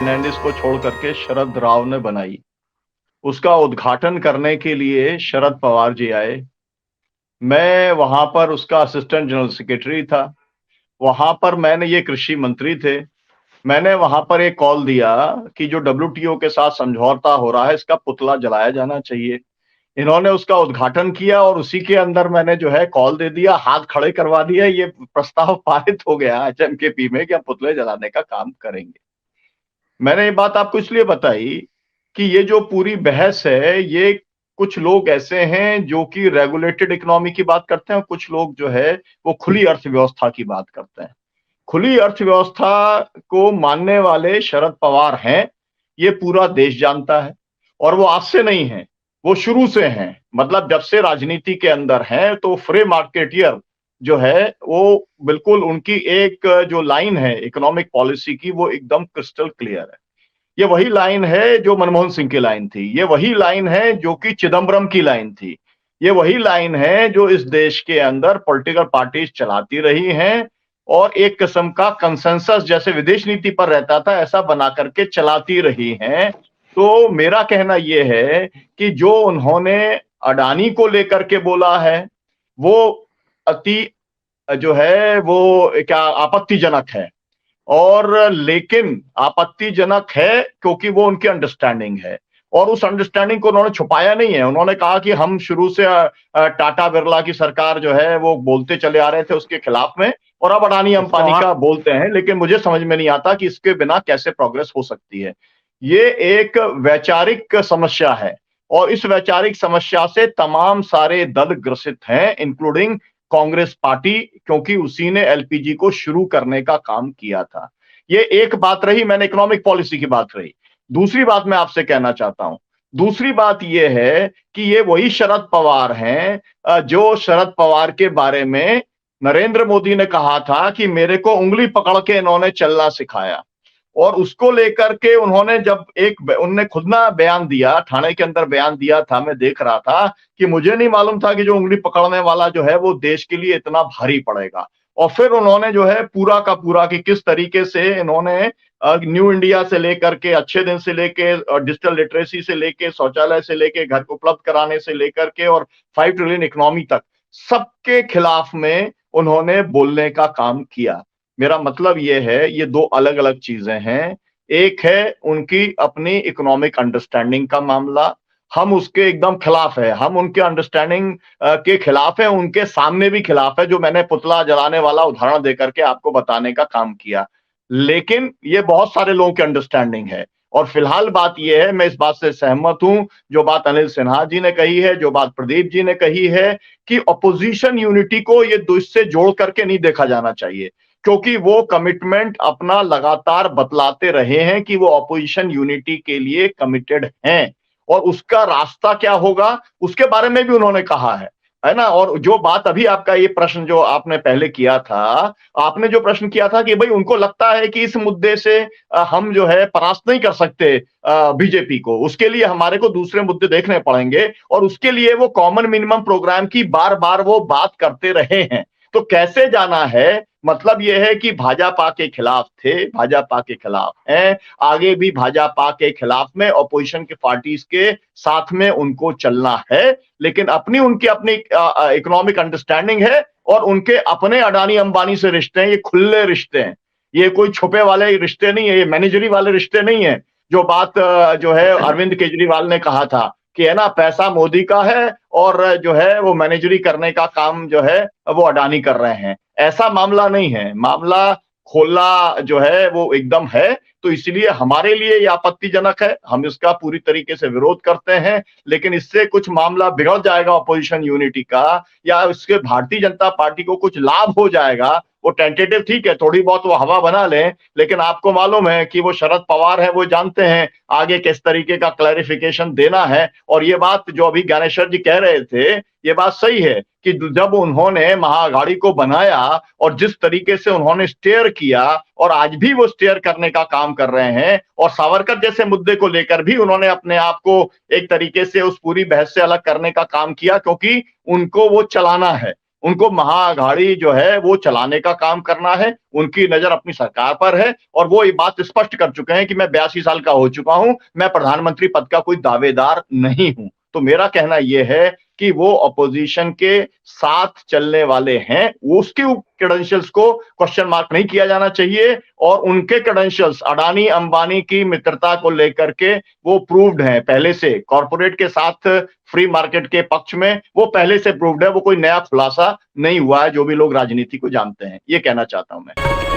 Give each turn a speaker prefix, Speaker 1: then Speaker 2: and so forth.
Speaker 1: फर्नांडिस को छोड़ करके शरद राव ने बनाई। उसका उद्घाटन करने के लिए शरद पवार जी आए। मैं वहां पर उसका असिस्टेंट जनरल सेक्रेटरी था। वहां पर मैंने ये कृषि मंत्री थे। मैंने वहां पर एक कॉल दिया कि जो डब्ल्यूटीओ के साथ समझौता हो रहा है इसका पुतला जलाया जाना चाहिए। इन्होंने उसका उद्घाटन किया और उसी के अंदर मैंने जो है कॉल दे दिया, हाथ खड़े करवा दिया। ये प्रस्ताव पारित हो गया एचएमकेपी में कि हम पुतले जलाने का काम करेंगे। मैंने ये बात आपको इसलिए बताई कि ये जो पूरी बहस है, ये कुछ लोग ऐसे हैं जो कि रेगुलेटेड इकोनॉमी की बात करते हैं और कुछ लोग जो है वो खुली अर्थव्यवस्था की बात करते हैं। खुली अर्थव्यवस्था को मानने वाले शरद पवार हैं, ये पूरा देश जानता है। और वो आज से नहीं है, वो शुरू से हैं। मतलब जब से राजनीति के अंदर हैं तो फ्री मार्केटियर जो है वो बिल्कुल उनकी एक जो लाइन है इकोनॉमिक पॉलिसी की वो एकदम क्रिस्टल क्लियर है। ये वही लाइन है जो मनमोहन सिंह की लाइन थी। ये वही लाइन है जो कि चिदम्बरम की लाइन थी। ये वही लाइन है जो इस देश के अंदर पॉलिटिकल पार्टीज चलाती रही हैं और एक किस्म का कंसेंसस जैसे विदेश नीति पर रहता था ऐसा बना करके चलाती रही हैं। तो मेरा कहना यह है कि जो उन्होंने अडानी को लेकर के बोला है वो अति जो है वो क्या आपत्तिजनक है। और लेकिन आपत्तिजनक है क्योंकि वो उनकी अंडरस्टैंडिंग है और उस अंडरस्टैंडिंग को उन्होंने छुपाया नहीं है। उन्होंने कहा कि हम शुरू से टाटा बिरला की सरकार जो है वो बोलते चले आ रहे थे उसके खिलाफ में और अब अडानी
Speaker 2: इसको
Speaker 1: अंबानी
Speaker 2: आप
Speaker 1: का बोलते हैं, लेकिन मुझे समझ में नहीं आता कि इसके बिना कैसे प्रोग्रेस हो सकती है। ये एक वैचारिक समस्या है और इस वैचारिक समस्या से तमाम सारे दल ग्रसित हैं इंक्लूडिंग कांग्रेस पार्टी, क्योंकि उसी ने एलपीजी को शुरू करने का काम किया था। ये एक बात रही, मैंने इकोनॉमिक पॉलिसी की बात रही। दूसरी बात मैं आपसे कहना चाहता हूं, दूसरी बात यह है कि ये वही शरद पवार हैं जो शरद पवार के बारे में नरेंद्र मोदी ने कहा था कि मेरे को उंगली पकड़ के इन्होंने चलना सिखाया। और उसको लेकर के उन्होंने जब उनने खुद ना बयान दिया, थाने के अंदर बयान दिया था, मैं देख रहा था कि मुझे नहीं मालूम था कि जो उंगली पकड़ने वाला जो है वो देश के लिए इतना भारी पड़ेगा। और फिर उन्होंने जो है पूरा का पूरा कि किस तरीके से इन्होंने न्यू इंडिया से लेकर के अच्छे दिन से लेके और डिजिटल लिटरेसी से लेके शौचालय से लेके घर को उपलब्ध कराने से लेकर के और 5 ट्रिलियन इकोनॉमी तक सबके खिलाफ में उन्होंने बोलने का काम किया। मेरा मतलब ये है, ये दो अलग अलग चीजें हैं। एक है उनकी अपनी इकोनॉमिक अंडरस्टैंडिंग का मामला, हम उसके एकदम खिलाफ है। हम उनके अंडरस्टैंडिंग के खिलाफ है, उनके सामने भी खिलाफ है, जो मैंने पुतला जलाने वाला उदाहरण देकर के आपको बताने का काम किया। लेकिन ये बहुत सारे लोगों की अंडरस्टैंडिंग है। और फिलहाल बात यह है, मैं इस बात से सहमत हूं जो बात अनिल सिन्हा जी ने कही है, जो बात प्रदीप जी ने कही है कि ऑपोजिशन यूनिटी को ये इससे जोड़ करके नहीं देखा जाना चाहिए, क्योंकि वो कमिटमेंट अपना लगातार बतलाते रहे हैं कि वो ऑपोजिशन यूनिटी के लिए कमिटेड हैं और उसका रास्ता क्या होगा उसके बारे में भी उन्होंने कहा है ना। और जो बात अभी आपका ये प्रश्न जो आपने पहले किया था, आपने जो प्रश्न किया था कि भाई उनको लगता है कि इस मुद्दे से हम जो है परास्त नहीं कर सकते बीजेपी को, उसके लिए हमारे को दूसरे मुद्दे देखने पड़ेंगे और उसके लिए वो कॉमन मिनिमम प्रोग्राम की बार बार वो बात करते रहे हैं। तो कैसे जाना है, मतलब यह है कि भाजपा के खिलाफ थे, भाजपा के खिलाफ हैं, आगे भी भाजपा के खिलाफ में ऑपोजिशन के पार्टीज के साथ में उनको चलना है। लेकिन अपनी उनकी अपनी इकोनॉमिक अंडरस्टैंडिंग है और उनके अपने अडानी अंबानी से रिश्ते हैं, ये खुले रिश्ते हैं, ये कोई छुपे वाले रिश्ते नहीं है, ये मैनेजरी वाले रिश्ते नहीं है। जो बात जो है अरविंद केजरीवाल ने कहा था कि है ना पैसा मोदी का है और जो है वो मैनेजरी करने का काम जो है वो अडानी कर रहे हैं, ऐसा मामला नहीं है। मामला खोला जो है वो एकदम है। तो इसलिए हमारे लिए ये आपत्तिजनक है, हम इसका पूरी तरीके से विरोध करते हैं। लेकिन इससे कुछ मामला बिगड़ जाएगा ऑपोजिशन यूनिटी का, या इसके भारतीय जनता पार्टी को कुछ लाभ हो जाएगा, वो टेंटेटिव ठीक है, थोड़ी बहुत वो हवा बना लें, लेकिन आपको मालूम है कि वो शरद पवार है, वो जानते हैं आगे किस तरीके का क्लैरिफिकेशन देना है। और ये बात जो अभी ज्ञानेश्वर जी कह रहे थे, ये बात सही है कि जब उन्होंने महाअघाड़ी को बनाया और जिस तरीके से उन्होंने स्टेयर किया और आज भी वो स्टेयर करने का काम कर रहे हैं और सावरकर जैसे मुद्दे को लेकर भी उन्होंने अपने आप को एक तरीके से उस पूरी बहस से अलग करने का काम किया, क्योंकि उनको वो चलाना है। उनको महाअघाड़ी जो है वो चलाने का काम करना है, उनकी नजर अपनी सरकार पर है और वो ये बात स्पष्ट कर चुके हैं कि मैं 82 साल का हो चुका हूं, मैं प्रधानमंत्री पद का कोई दावेदार नहीं हूं। तो मेरा कहना यह है कि वो अपोजिशन के साथ चलने वाले हैं, उसके क्रेडेंशियल्स को क्वेश्चन मार्क नहीं किया जाना चाहिए और उनके क्रेडेंशियल्स अडानी अंबानी की मित्रता को लेकर के वो प्रूव्ड हैं पहले से, कॉर्पोरेट के साथ फ्री मार्केट के पक्ष में वो पहले से प्रूव्ड है, वो कोई नया खुलासा नहीं हुआ है जो भी लोग राजनीति को जानते हैं। ये कहना चाहता हूं मैं।